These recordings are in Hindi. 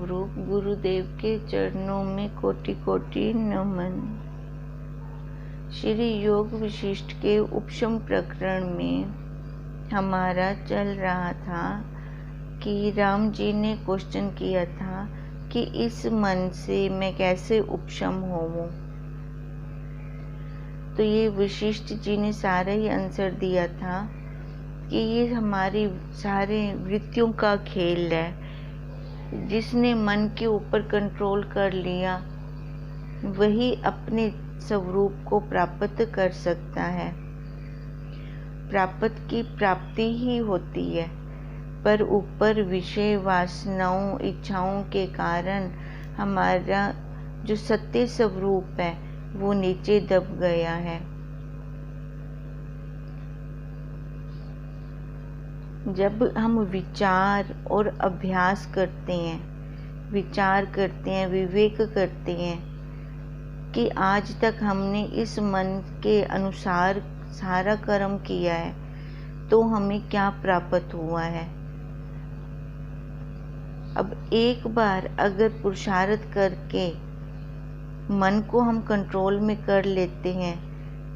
स्वरूप गुरुदेव के चरणों में कोटि कोटि नमन। श्री योग विशिष्ट के उपशम प्रकरण में हमारा चल रहा था कि राम जी ने क्वेश्चन किया था कि इस मन से मैं कैसे उपशम होऊं। तो ये वशिष्ठ जी ने सारा ही आंसर दिया था कि ये हमारी सारे वृत्तियों का खेल है। जिसने मन के ऊपर कंट्रोल कर लिया वही अपने स्वरूप को प्राप्त कर सकता है। प्राप्त की प्राप्ति ही होती है, पर ऊपर विषय वासनाओं इच्छाओं के कारण हमारा जो सत्य स्वरूप है वो नीचे दब गया है। जब हम विचार और अभ्यास करते हैं, विवेक करते हैं कि आज तक हमने इस मन के अनुसार सारा कर्म किया है तो हमें क्या प्राप्त हुआ है। अब एक बार अगर पुरुषार्थ करके मन को हम कंट्रोल में कर लेते हैं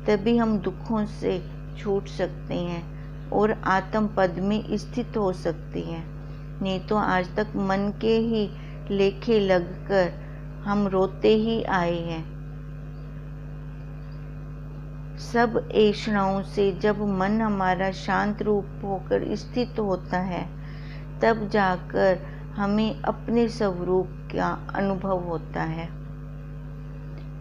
तभी हम दुखों से छूट सकते हैं और आत्म पद में स्थित हो सकते हैं। नहीं तो आज तक मन के ही लेखे लगकर हम रोते ही आए हैं। सब ऐषणाओं से जब मन हमारा शांत रूप होकर स्थित होता है तब जाकर हमें अपने स्वरूप का अनुभव होता है।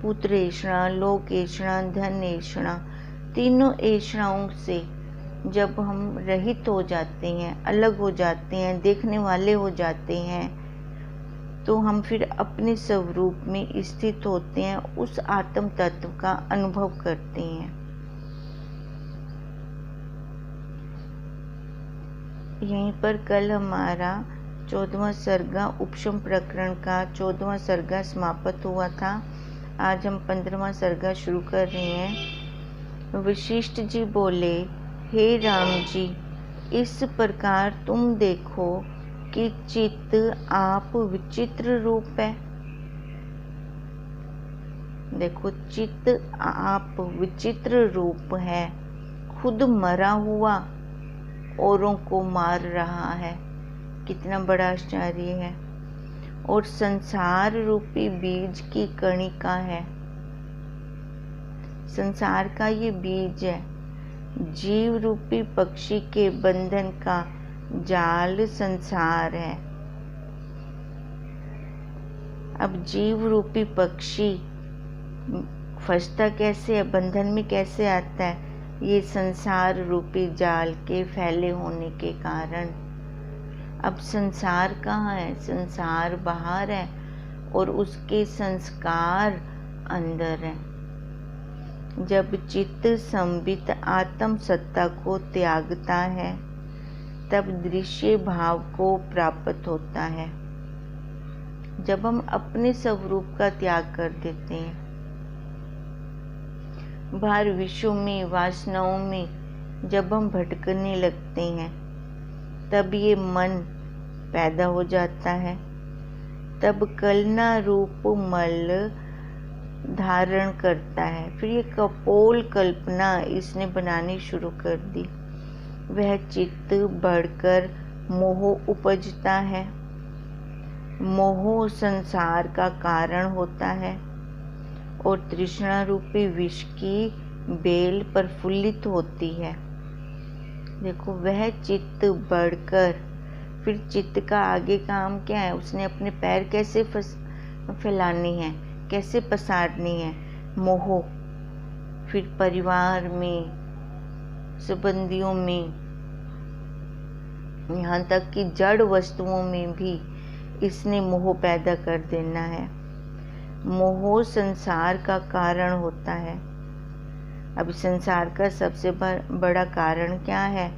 पुत्र ऐषणा, लोक ऐषणा, धन ऐषणा, तीनों ऐषणाओं से जब हम रहित हो जाते हैं, अलग हो जाते हैं, देखने वाले हो जाते हैं तो हम फिर अपने स्वरूप में स्थित होते हैं, उस आत्म तत्व का अनुभव करते हैं। यहीं पर कल हमारा 14वां सर्गा उपशम प्रकरण का 14वां सर्गा समाप्त हुआ था। आज हम 15वां सर्गा शुरू कर रहे हैं। वशिष्ठ जी बोले, हे राम जी, इस प्रकार तुम देखो कि चित्त आप विचित्र रूप है। देखो, चित्त आप विचित्र रूप है, खुद मरा हुआ औरों को मार रहा है। कितना बड़ा आश्चर्य है। और संसार रूपी बीज की कणिका है। संसार का ये बीज है। जीव रूपी पक्षी के बंधन का जाल संसार है। अब जीव रूपी पक्षी फंसता कैसे है, बंधन में कैसे आता है? ये संसार रूपी जाल के फैले होने के कारण। अब संसार कहाँ है? संसार बाहर है और उसके संस्कार अंदर है। जब चित्त संबित आत्म सत्ता को त्यागता है तब दृश्य भाव को प्राप्त होता है। जब हम अपने स्वरूप का त्याग कर देते हैं, बाहर विश्व में वासनाओं में जब हम भटकने लगते हैं तब ये मन पैदा हो जाता है। तब कलना रूप मल धारण करता है। फिर ये कपोल कल्पना इसने बनानी शुरू कर दी। वह चित्त बढ़कर मोह उपजता है। मोह संसार का कारण होता है और तृष्णा रूपी विष की बेल प्रफुल्लित होती है। देखो, वह चित्त बढ़कर, फिर चित्त का आगे काम क्या है? उसने अपने पैर कैसे फैलाने हैं, कैसे पसारनी है? मोह। फिर परिवार में, संबंधियों में, यहाँ तक कि जड़ वस्तुओं में भी इसने मोह पैदा कर देना है। मोह संसार का कारण होता है। अब संसार का सबसे बड़ा कारण क्या है?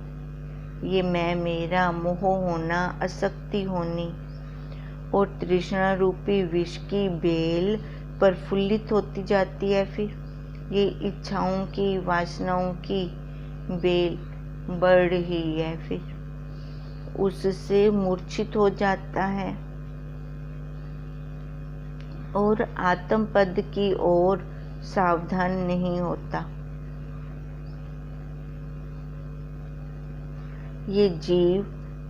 ये मैं मेरा मोह होना, आसक्ति होनी और तृष्णा रूपी विष की बेल प्रफुल्लित होती जाती है। फिर ये इच्छाओं की, वासनाओं की बेल बढ़ रही है, फिर उससे मूर्छित हो जाता है। और आत्मपद की ओर सावधान नहीं होता। ये जीव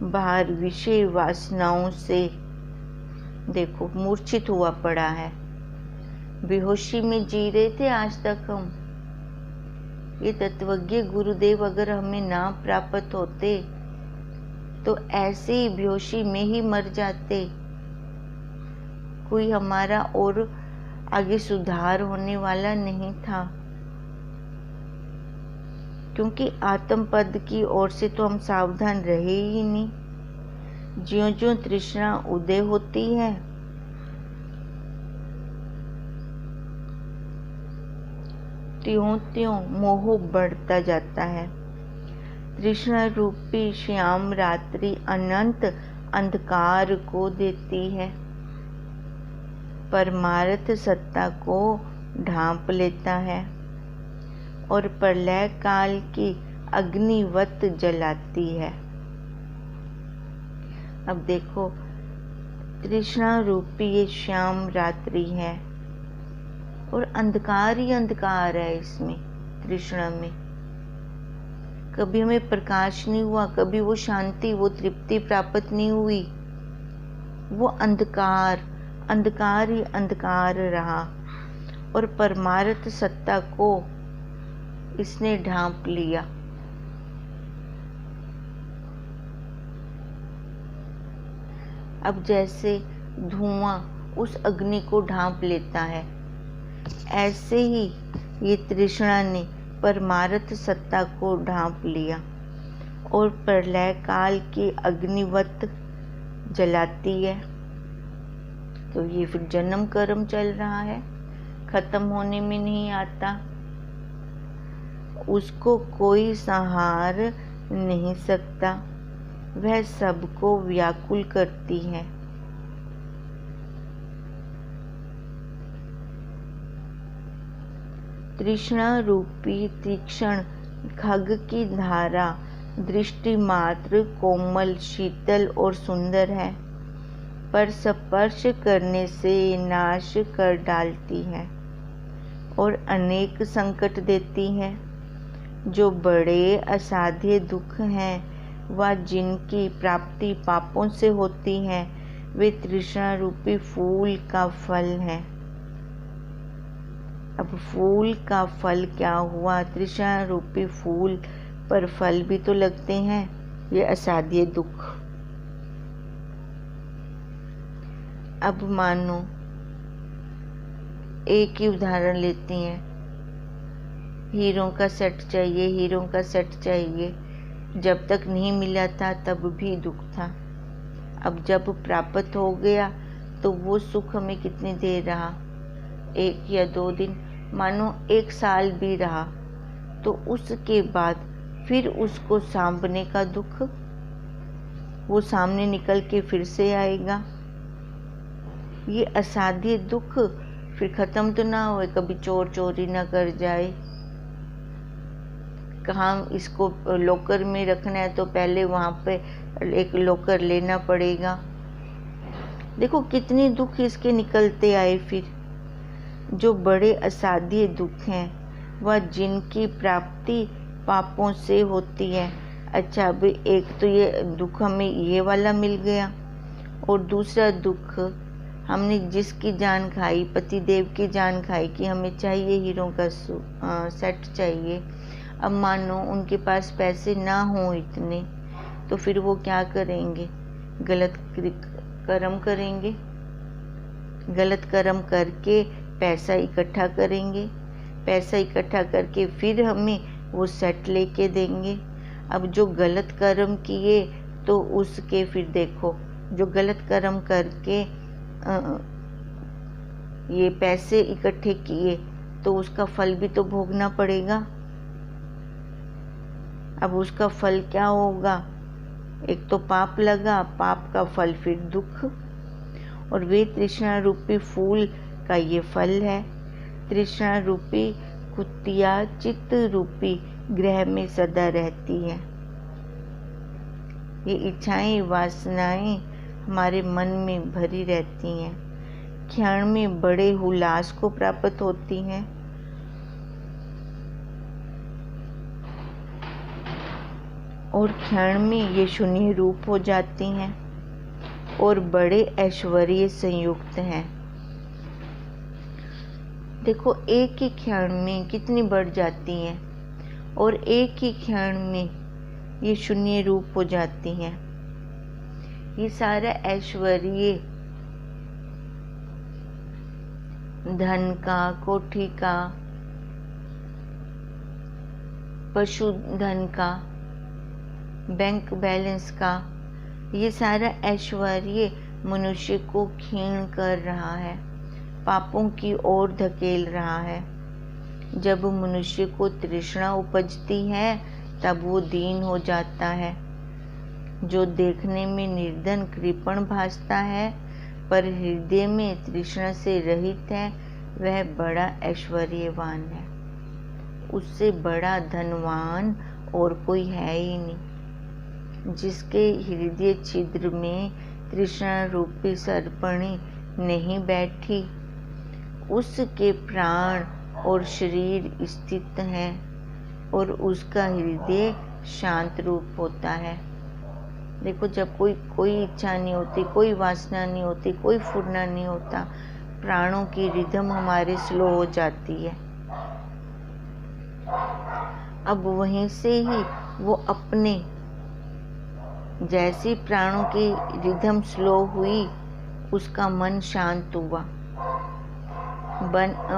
बाहर विषय वासनाओं से देखो मूर्छित हुआ पड़ा है। बेहोशी में जी रहे थे आज तक हम। ये तत्वज्ञ गुरुदेव अगर हमें ना प्राप्त होते तो ऐसे ही बेहोशी में ही मर जाते। कोई हमारा और आगे सुधार होने वाला नहीं था, क्योंकि आत्मपद की ओर से तो हम सावधान रहे ही नहीं। ज्यों ज्यों तृष्णा उदय होती है, त्यों त्यों मोह बढ़ता जाता है। तृष्णा रूपी श्याम रात्रि अनंत अंधकार को देती है, परमार्थ सत्ता को ढांप लेता है और प्रलय काल की अग्निवत जलाती है। अब देखो, तृष्णा रूपी ये श्याम रात्रि है और अंधकार ही अंधकार है इसमें, तृष्णा में। कभी हमें प्रकाश नहीं हुआ, कभी वो शांति, वो तृप्ति प्राप्त नहीं हुई। वो अंधकार, अंधकार ही अंधकार रहा और परमार्थ सत्ता को इसने ढांप लिया। अब जैसे धुआं उस अग्नि को ढांप लेता है, ऐसे ही ये तृष्णा ने परमार्थ सत्ता को ढांप लिया और प्रलय काल की अग्निवत जलाती है। तो ये फिर जन्म कर्म चल रहा है, खत्म होने में नहीं आता। उसको कोई संहार नहीं सकता, वह सबको व्याकुल करती है। तृष्णा रूपी तीक्ष्ण खग की धारा दृष्टि मात्र कोमल, शीतल और सुंदर है, पर स्पर्श करने से नाश कर डालती है और अनेक संकट देती है। जो बड़े असाध्य दुख हैं व जिनकी प्राप्ति पापों से होती है, वे तृष्णा रूपी फूल का फल है। अब फूल का फल क्या हुआ? तृष्णा रूपी फूल पर फल भी तो लगते हैं, ये असाध्य दुख। अब मानो एक ही उदाहरण लेते हैं, हीरों का सेट चाहिए, हीरों का सेट चाहिए। जब तक नहीं मिला था तब भी दुख था, अब जब प्राप्त हो गया तो वो सुख हमें कितनी देर रहा? 1 या 2 दिन, मानो 1 साल भी रहा, तो उसके बाद फिर उसको सांभने का दुख, वो सामने निकल के फिर से आएगा। ये असाध्य दुख फिर खत्म तो ना होए, कभी चोर चोरी ना कर जाए। कहाँ इसको लॉकर में रखना है तो पहले वहाँ पे एक लॉकर लेना पड़ेगा। देखो कितने दुख इसके निकलते आए। फिर जो बड़े असाध्य दुख हैं वह जिनकी प्राप्ति पापों से होती है। अच्छा, अभी एक तो ये दुख हमें ये वाला मिल गया, और दूसरा दुख हमने जिसकी जान खाई, पति देव की जान खाई कि हमें चाहिए हीरों का सेट चाहिए। अब मानो उनके पास पैसे ना हो इतने, तो फिर वो क्या करेंगे? गलत कर्म करेंगे, गलत कर्म करके पैसा इकट्ठा करेंगे, पैसा इकट्ठा करके फिर हमें वो सेट लेके देंगे। अब जो गलत कर्म किए तो उसके फिर देखो, जो गलत कर्म करके ये पैसे इकट्ठे किए तो उसका फल भी तो भोगना पड़ेगा। अब उसका फल क्या होगा? एक तो पाप लगा, पाप का फल फिर दुख, और वे तृष्णा रूपी फूल का ये फल है। तृष्णा रूपी कुतिया चित्त रूपी ग्रह में सदा रहती है। ये इच्छाएं, वासनाएं हमारे मन में भरी रहती हैं। क्षण में बड़े उल्लास को प्राप्त होती हैं और क्षण में ये शून्य रूप हो जाती हैं और बड़े ऐश्वर्य संयुक्त हैं। देखो, एक ही क्षण में कितनी बढ़ जाती हैं और एक ही क्षण में ये शून्य रूप हो जाती हैं। ये सारा ऐश्वर्य धन का, कोठी का, पशुधन का, बैंक बैलेंस का, ये सारा ऐश्वर्य मनुष्य को क्षीण कर रहा है, पापों की ओर धकेल रहा है। जब मनुष्य को तृष्णा उपजती है तब वो दीन हो जाता है। जो देखने में निर्धन कृपण भासता है पर हृदय में तृष्णा से रहित है, वह बड़ा ऐश्वर्यवान है। उससे बड़ा धनवान और कोई है ही नहीं। जिसके हृदय छिद्र में तृष्णा रूपी सर्पणी नहीं बैठी, उसके प्राण और शरीर स्थित हैं और उसका हृदय शांत रूप होता है। देखो, जब कोई इच्छा नहीं होती, कोई वासना नहीं होती, कोई फुरना नहीं होता, प्राणों की रिदम हमारे स्लो हो जाती है। अब वहीं से ही वो अपने जैसी प्राणों की रिदम स्लो हुई, उसका मन शांत हुआ,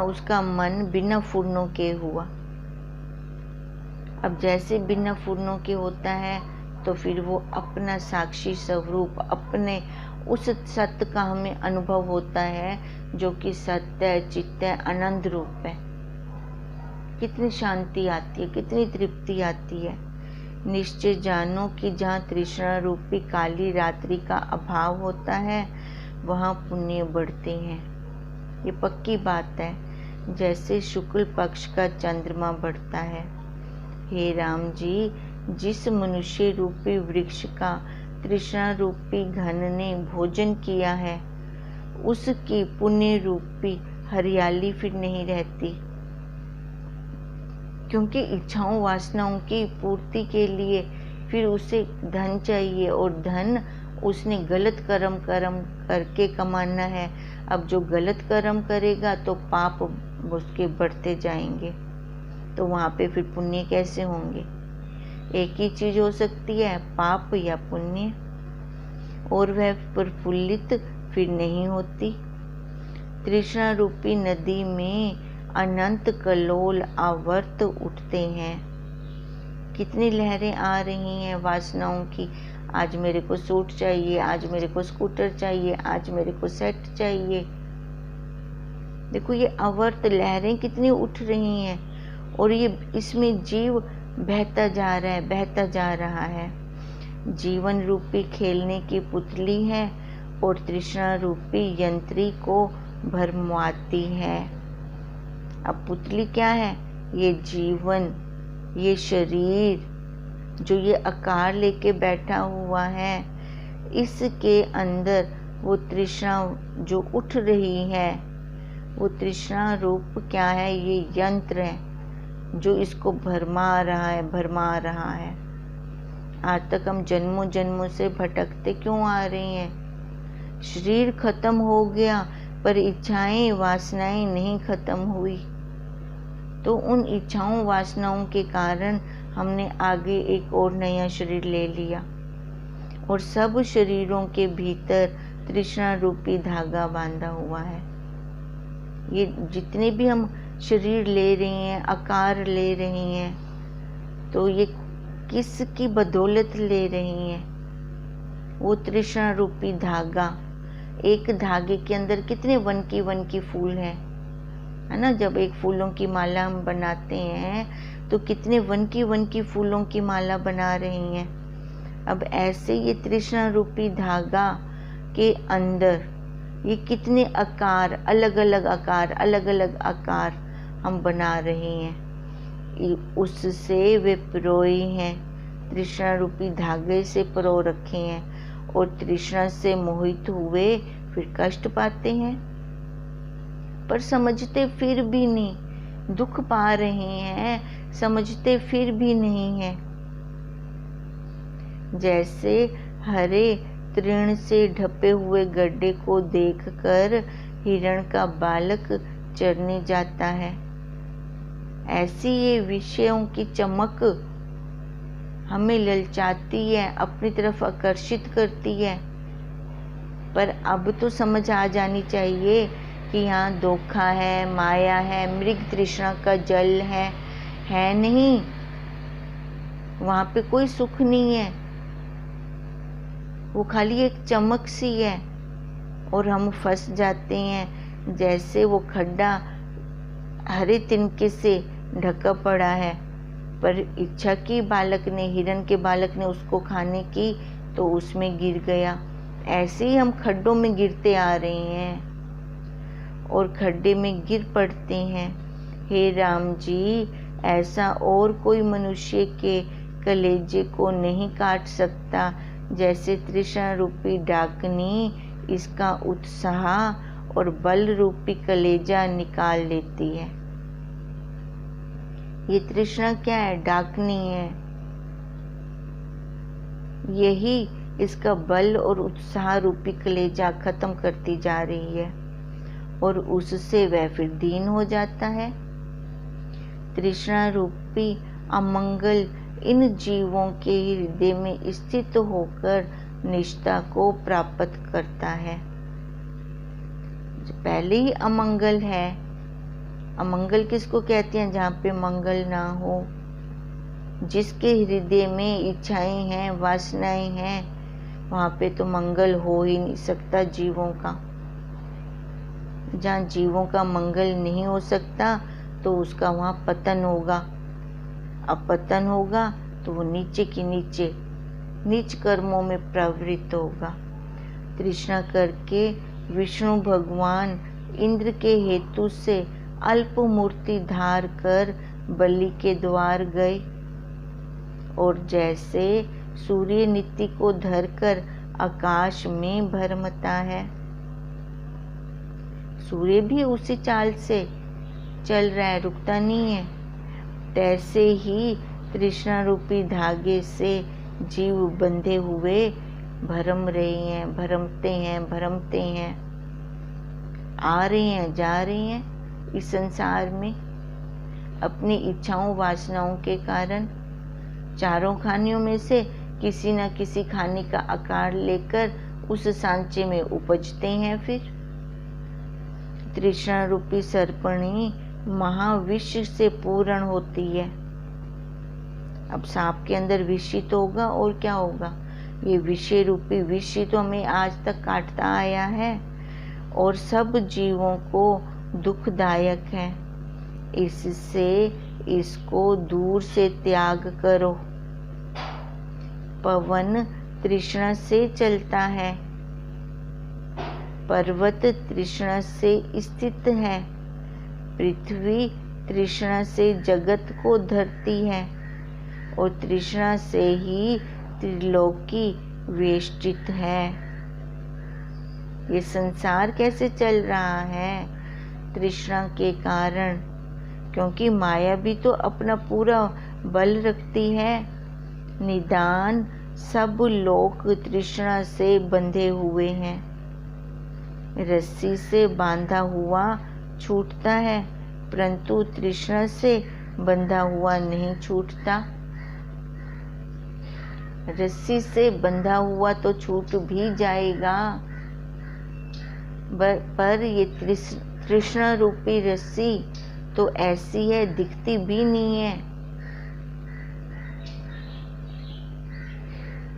उसका मन बिना फुरनों के हुआ। अब जैसे बिना फुरनों के होता है तो फिर वो अपना साक्षी स्वरूप, अपने उस सत्य का हमें अनुभव होता है जो कि सत्य, चित्त, आनंद रूप है। कितनी शांति आती है, कितनी तृप्ति आती है। निश्चय जानो कि जहाँ तृष्णा रूपी काली रात्रि का अभाव होता है वहाँ पुण्य बढ़ते हैं। ये पक्की बात है, जैसे शुक्ल पक्ष का चंद्रमा बढ़ता है। हे राम जी, जिस मनुष्य रूपी वृक्ष का तृष्णा रूपी घन ने भोजन किया है, उसकी पुण्य रूपी हरियाली फिर नहीं रहती, क्योंकि इच्छाओं वासनाओं की पूर्ति के लिए फिर उसे धन चाहिए और धन उसने गलत कर्म करके कमाना है। अब जो गलत कर्म करेगा तो पाप उसके बढ़ते जाएंगे, तो वहाँ पे फिर पुण्य कैसे होंगे? एक ही चीज हो सकती है, पाप या पुण्य, और वह प्रफुल्लित फिर नहीं होती। तृष्णा रूपी नदी में अनंत कलोल आवर्त उठते हैं। कितनी लहरें आ रही हैं वासनाओं की। आज मेरे को सूट चाहिए, आज मेरे को स्कूटर चाहिए, आज मेरे को सेट चाहिए। देखो, ये आवर्त लहरें कितनी उठ रही हैं और ये इसमें जीव बहता जा रहा है, बहता जा रहा है। जीवन रूपी खेलने की पुतली है और तृष्णा रूपी यंत्री को भरमाती है। अब पुतली क्या है? ये जीवन, ये शरीर जो ये आकार लेके बैठा हुआ है, इसके अंदर वो तृष्णा जो उठ रही है, वो तृष्णा रूप क्या है? ये यंत्र है जो इसको भरमा रहा है। आज तक हम जन्मों जन्मों से भटकते क्यों आ रहे हैं? शरीर खत्म हो गया पर इच्छाएं वासनाएं नहीं खत्म हुई, तो उन इच्छाओं वासनाओं के कारण हमने आगे एक और नया शरीर ले लिया और सब शरीरों के भीतर तृष्णा रूपी धागा बांधा हुआ है। ये जितने भी हम शरीर ले रहे हैं, आकार ले रहे हैं, तो ये किसकी बदौलत ले रही हैं? वो तृष्णा रूपी धागा। एक धागे के अंदर कितने वन की फूल है ना? जब एक फूलों की माला हम बनाते हैं तो कितने वन की फूलों की माला बना रही हैं। अब ऐसे ये तृष्णा रूपी धागा के अंदर ये कितने आकार, अलग अलग आकार हम बना रहे हैं। उससे वे पिरोए हैं, तृष्णा रूपी धागे से पिरो रखे हैं और तृष्णा से मोहित हुए फिर कष्ट पाते हैं। पर समझते फिर भी नहीं, दुख पा रहे हैं समझते फिर भी नहीं है। जैसे हरे तृण से ढपे हुए गड्ढे को देखकर हिरण का बालक चरने जाता है, ऐसी ये विषयों की चमक हमें ललचाती है, अपनी तरफ आकर्षित करती है। पर अब तो समझ आ जानी चाहिए कि यहाँ धोखा है, माया है, मृग तृष्णा का जल है नहीं, वहाँ पे कोई सुख नहीं है, वो खाली एक चमक सी है। और हम फंस जाते हैं, जैसे वो खड्डा हरे तिनके से ढका पड़ा है, पर इच्छा की बालक ने, हिरण के बालक ने उसको खाने की तो उसमें गिर गया। ऐसे ही हम खड्डों में गिरते आ रहे हैं और खड्डे में गिर पड़ते हैं। हे राम जी, ऐसा और कोई मनुष्य के कलेजे को नहीं काट सकता जैसे तृष्णा रूपी डाकनी इसका उत्साह और बल रूपी कलेजा निकाल लेती है। ये तृष्णा क्या है? डाकनी है। यही इसका बल और उत्साह रूपी कलेजा खत्म करती जा रही है और उससे वह फिर दीन हो जाता है। तृष्णा रूपी अमंगल इन जीवों के हृदय में स्थित होकर निष्ठा को प्राप्त करता है। पहले ही अमंगल है। अमंगल किसको कहते हैं? जहाँ पे मंगल ना हो, जिसके हृदय में इच्छाएं हैं, वासनाएं हैं, वहाँ पे तो मंगल हो ही नहीं सकता जीवों का। जहाँ जीवों का मंगल नहीं हो सकता तो उसका वहाँ पतन होगा। अब पतन होगा तो वो नीचे की नीचे नीच कर्मों में प्रवृत्त होगा। तृष्णा करके विष्णु भगवान इंद्र के हेतु से अल्प मूर्ति धार कर बलि के द्वार गए और जैसे सूर्य नीति को धरकर आकाश में भरमता है, सूर्य भी उसी चाल से चल रहा है, रुकता नहीं है। तैसे ही तृष्णा रूपी धागे से जीव बंधे हुए भरम रहे हैं, भरमते हैं, आ रहे हैं, जा रहे हैं इस संसार में अपनी इच्छाओं वासनाओं के कारण। चारों खानियों में से किसी न किसी खाने का आकार लेकर उस सांचे में उपजते हैं। फिर तृष्णा रूपी सर्पणी महाविष से पूर्ण होती है। अब सांप के अंदर विष तो होगा और क्या होगा? ये विषय रूपी विष तो हमें आज तक काटता आया है और सब जीवों को दुखदायक है। इससे इसको दूर से त्याग करो। पवन तृष्णा से चलता है, पर्वत तृष्णा से स्थित है, पृथ्वी तृष्णा से जगत को धरती है और तृष्णा से ही त्रिलोकी वेष्टित है। ये संसार कैसे चल रहा है? तृष्णा के कारण, क्योंकि माया भी तो अपना पूरा बल रखती है। निदान सब लोग तृष्णा से बंधे हुए हैं। रस्सी से बांधा हुआ छूटता है, परंतु तृष्णा से बंधा हुआ नहीं छूटता। रस्सी से बंधा हुआ तो छूट भी जाएगा, पर ये तृष्णा रूपी रस्सी तो ऐसी है, दिखती भी नहीं है।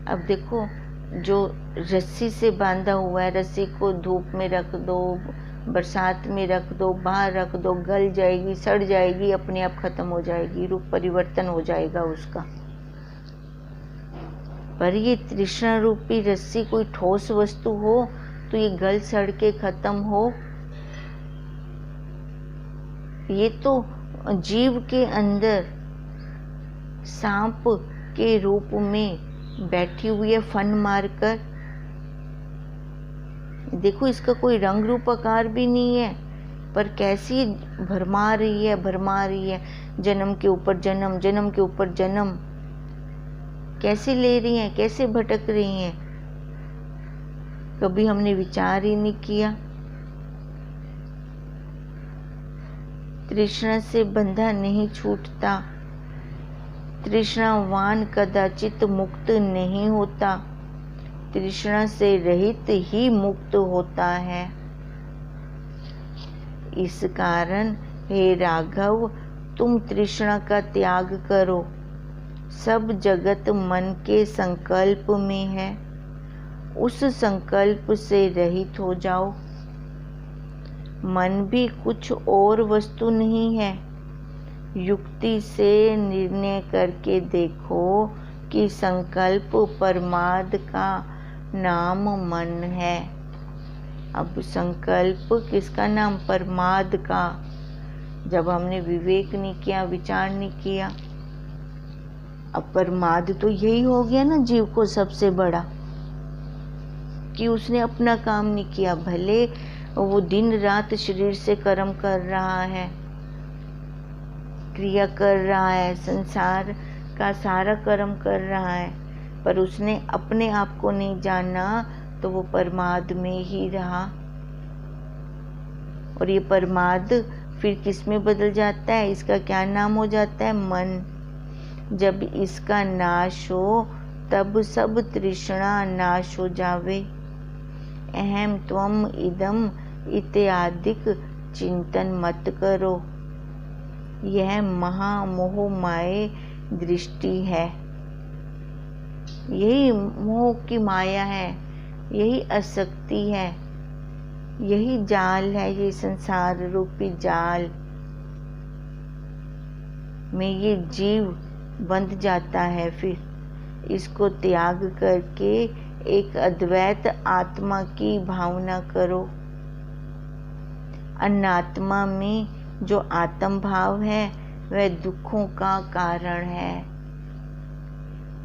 अब देखो, जो रस्सी से बांधा हुआ है, रस्सी को धूप में रख दो, बरसात में रख दो, बाहर रख दो, गल जाएगी, सड़ जाएगी, अपने आप खत्म हो जाएगी, रूप परिवर्तन हो जाएगा उसका। पर ये तृष्णा रूपी रस्सी कोई ठोस वस्तु हो तो ये गल सड़ के खत्म हो। ये तो जीव के अंदर सांप के रूप में बैठी हुई है, फन मारकर। देखो, इसका कोई रंग रूप आकार भी नहीं है, पर कैसी भरमा रही है, जन्म के ऊपर जन्म, जन्म के ऊपर जन्म, कैसे ले रही हैं, कैसे भटक रही हैं। कभी हमने विचार ही नहीं किया। तृष्णा से बंधा नहीं छूटता, तृष्णावान कदाचित मुक्त नहीं होता, तृष्णा से रहित ही मुक्त होता है। इस कारण हे राघव, तुम तृष्णा का त्याग करो। सब जगत मन के संकल्प में है, उस संकल्प से रहित हो जाओ। मन भी कुछ और वस्तु नहीं है। युक्ति से निर्णय करके देखो कि संकल्प परमार्थ का नाम मन है। अब संकल्प किसका नाम? परमार्थ का। जब हमने विवेक नहीं किया, विचार नहीं किया, अब परमार्थ तो यही हो गया ना जीव को सबसे बड़ा, कि उसने अपना काम नहीं किया। भले वो दिन रात शरीर से कर्म कर रहा है, क्रिया कर रहा है, संसार का सारा कर्म कर रहा है, पर उसने अपने आप को नहीं जाना, तो वो परमार्थ में ही रहा। और ये परमार्थ फिर किस में बदल जाता है? इसका क्या नाम हो जाता है? मन। जब इसका नाश हो तब सब तृष्णा नाश हो जावे। अहम त्वम इदम इत्यादिक चिंतन मत करो। यह महामोह माया दृष्टि है, यही मोह की माया है, यही आसक्ति है, यही जाल है, ये संसार रूपी जाल में ये जीव बंध जाता है। फिर इसको त्याग करके एक अद्वैत आत्मा की भावना करो। अनात्मा में जो आत्म भाव है वह दुखों का कारण है।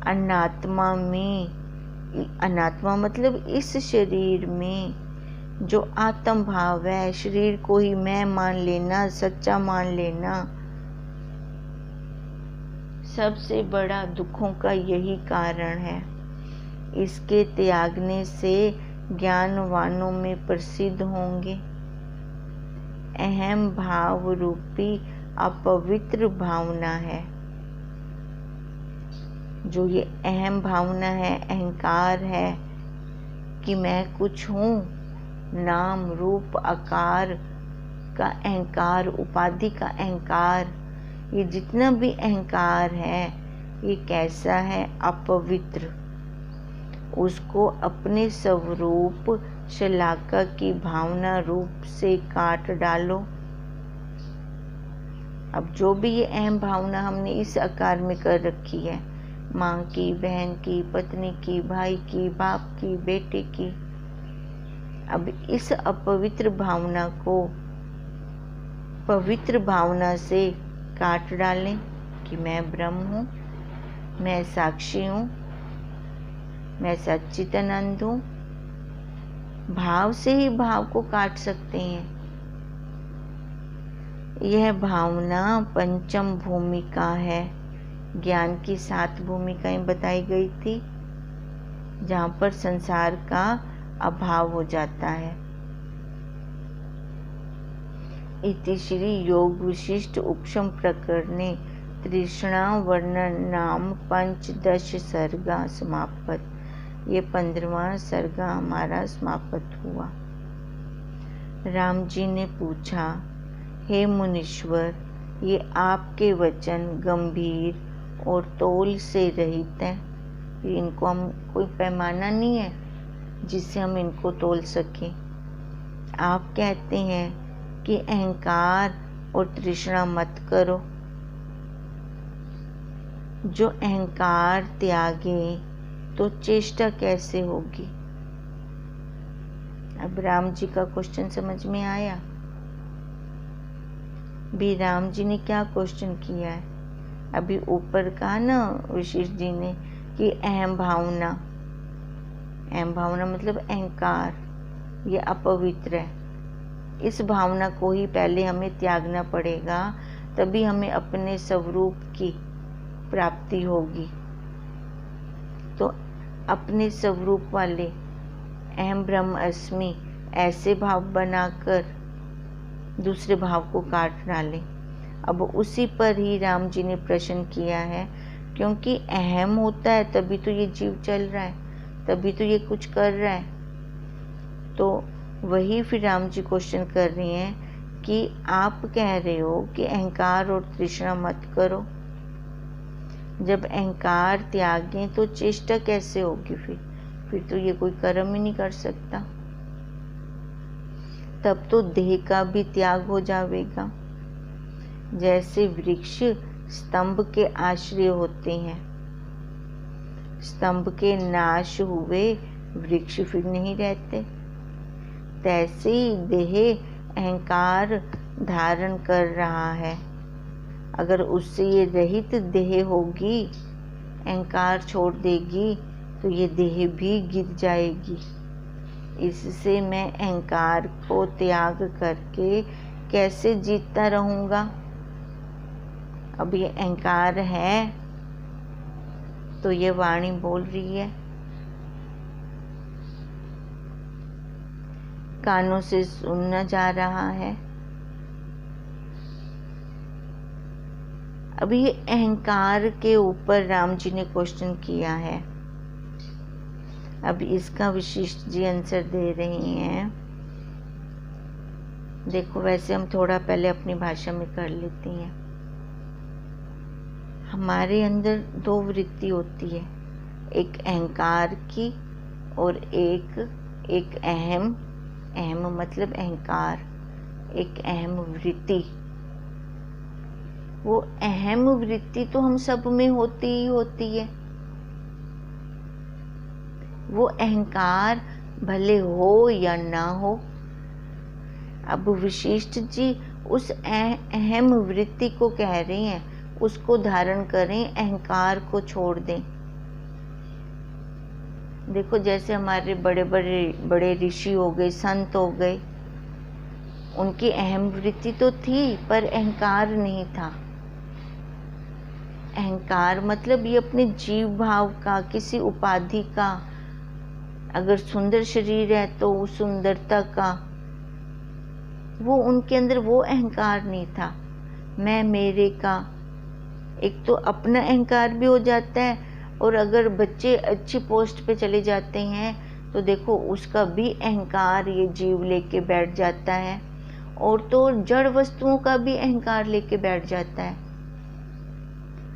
अनात्मा में, अनात्मा मतलब इस शरीर में जो आत्म भाव है, शरीर को ही मैं मान लेना, सच्चा मान लेना, सबसे बड़ा दुखों का यही कारण है। इसके त्यागने से ज्ञानवानों में प्रसिद्ध होंगे। अहम भाव रूपी अपवित्र भावना है। जो ये अहम भावना है, अहंकार है कि मैं कुछ हूँ, नाम रूप आकार का अहंकार, उपाधि का अहंकार, ये जितना भी अहंकार है ये कैसा है? अपवित्र। उसको अपने स्वरूप शलाका की भावना रूप से काट डालो। अब जो भी ये अहम भावना हमने इस आकार में कर रखी है, माँ की, बहन की, पत्नी की, भाई की, बाप की, बेटे की, अब इस अपवित्र भावना को पवित्र भावना से काट डालें कि मैं ब्रह्म हूँ, मैं साक्षी हूँ, मैं सच्चिदानंद हूँ। भाव से ही भाव को काट सकते हैं। यह भावना पंचम भूमिका है। ज्ञान की 7 भूमिकाएं बताई गई थी, जहाँ पर संसार का अभाव हो जाता है। इति श्री योग विशिष्ट उपशम प्रकरणे तृष्णा वर्णन नाम 15 सर्गा समाप्त। ये 15वां सर्गा हमारा समाप्त हुआ। राम जी ने पूछा, हे मुनीश्वर, ये आपके वचन गंभीर और तौल से रहित हैं। इनको हम कोई पैमाना नहीं है जिससे हम इनको तौल सकें। आप कहते हैं कि अहंकार और तृष्णा मत करो। जो अहंकार त्यागे तो चेष्टा कैसे होगी? अब राम जी का क्वेश्चन समझ में आया? भी राम जी ने क्या क्वेश्चन किया है? अभी ऊपर कहा ना वशिष्ठ जी ने कि अहम भावना, अहम भावना मतलब अहंकार, ये अपवित्र है, इस भावना को ही पहले हमें त्यागना पड़ेगा, तभी हमें अपने स्वरूप की प्राप्ति होगी। तो अपने स्वरूप वाले अहम ब्रह्म अस्मि ऐसे भाव बनाकर दूसरे भाव को काट डालें। अब उसी पर ही राम जी ने प्रश्न किया है, क्योंकि अहम होता है तभी तो ये जीव चल रहा है, तभी तो ये कुछ कर रहा है। तो वही फिर राम जी क्वेश्चन कर रही हैं कि आप कह रहे हो कि अहंकार और तृष्णा मत करो। जब अहंकार त्यागें तो चेष्टा कैसे होगी? फिर तो ये कोई कर्म ही नहीं कर सकता। तब तो देह का भी त्याग हो जाएगा। जैसे वृक्ष स्तंभ के आश्रय होते हैं, स्तंभ के नाश हुए वृक्ष फिर नहीं रहते, तैसे ही देह अहंकार धारण कर रहा है। अगर उससे ये रहित देह होगी, अहंकार छोड़ देगी, तो ये देह भी गिर जाएगी। इससे मैं अहंकार को त्याग करके कैसे जीतता रहूँगा? अब ये अहंकार है तो ये वाणी बोल रही है, कानों से सुनना जा रहा है। अभी ये अहंकार के ऊपर राम जी ने क्वेश्चन किया है। अब इसका वशिष्ठ जी आंसर दे रही हैं। देखो, वैसे हम थोड़ा पहले अपनी भाषा में कर लेते हैं। हमारे अंदर दो वृत्ति होती है, एक अहंकार की और एक अहम मतलब अहंकार, एक अहम वृत्ति। वो अहम वृत्ति तो हम सब में होती ही होती है। वो अहंकार भले हो या ना हो। अब वशिष्ठ जी उस अहम वृत्ति को कह रहे हैं, उसको धारण करें, अहंकार को छोड़ दें। देखो, जैसे हमारे बड़े ऋषि हो गए, संत हो गए, उनकी अहम वृत्ति तो थी पर अहंकार नहीं था। अहंकार मतलब ये अपने जीव भाव का, किसी उपाधि का, अगर सुंदर शरीर है तो उस सुंदरता का, वो उनके अंदर वो अहंकार नहीं था। मैं मेरे का, एक तो अपना अहंकार भी हो जाता है, और अगर बच्चे अच्छी पोस्ट पे चले जाते हैं तो देखो उसका भी अहंकार ये जीव लेके बैठ जाता है, और तो जड़ वस्तुओं का भी अहंकार लेके बैठ जाता है।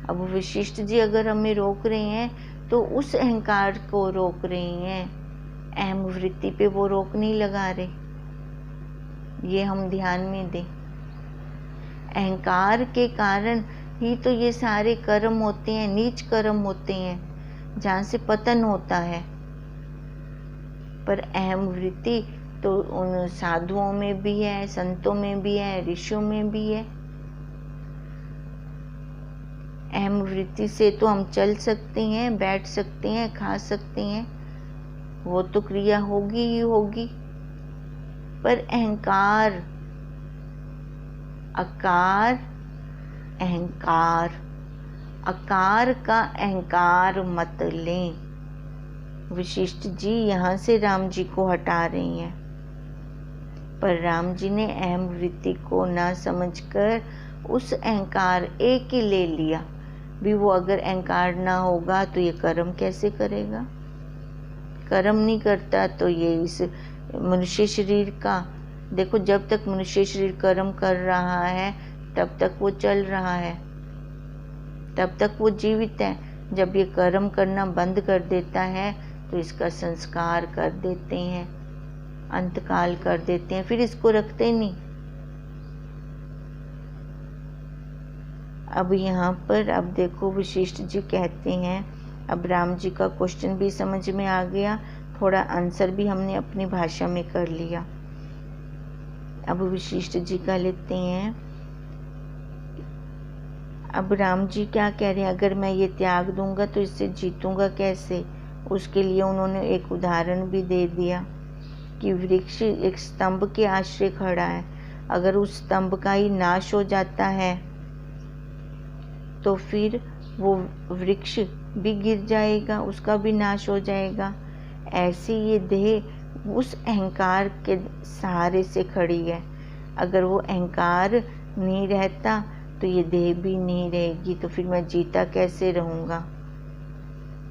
अब वशिष्ठ जी अगर हमें रोक रहे हैं तो उस अहंकार को रोक रहे हैं, अहम वृत्ति पे वो रोक नहीं लगा रहे। ये हम ध्यान में दें। अहंकार के कारण ही तो ये सारे कर्म होते हैं, नीच कर्म होते हैं, जहाँ से पतन होता है। पर अहम वृत्ति तो उन साधुओं में भी है, संतों में भी है, ऋषियों में भी है। अहम वृत्ति से तो हम चल सकते हैं, बैठ सकते हैं, खा सकते हैं, वो तो क्रिया होगी ही होगी। पर अहंकार, अकार, अहंकार, अकार का अहंकार मत लें। वशिष्ठ जी यहाँ से राम जी को हटा रही हैं, पर राम जी ने अहम वृत्ति को ना समझकर उस अहंकार एक ही ले लिया। भी वो अगर अहंकार ना होगा तो ये कर्म कैसे करेगा? कर्म नहीं करता तो ये इस मनुष्य शरीर का, देखो जब तक मनुष्य शरीर कर्म कर रहा है तब तक वो चल रहा है, तब तक वो जीवित है। जब ये कर्म करना बंद कर देता है तो इसका संस्कार कर देते हैं, अंतकाल कर देते हैं, फिर इसको रखते नहीं। अब यहाँ पर अब देखो वशिष्ठ जी कहते हैं, अब राम जी का क्वेश्चन भी समझ में आ गया, थोड़ा आंसर भी हमने अपनी भाषा में कर लिया। अब वशिष्ठ जी का लेते हैं। अब राम जी क्या कह रहे हैं, अगर मैं ये त्याग दूंगा तो इससे जीतूंगा कैसे? उसके लिए उन्होंने एक उदाहरण भी दे दिया। कि वृक्ष एक स्तंभ के आश्रय खड़ा है, अगर उस स्तंभ का ही नाश हो जाता है तो फिर वो वृक्ष भी गिर जाएगा, उसका भी नाश हो जाएगा। ऐसे ये देह उस अहंकार के सहारे से खड़ी है। अगर वो अहंकार नहीं रहता तो ये देह भी नहीं रहेगी, तो फिर मैं जीता कैसे रहूँगा।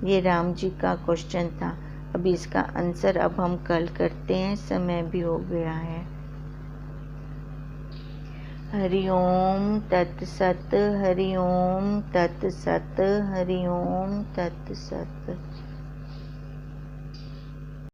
ये राम जी का क्वेश्चन था। अभी इसका आंसर अब हम कल करते हैं, समय भी हो गया है। हरि ओम तत्सत, हरि ओम तत्सत, हरि ओम तत्सत।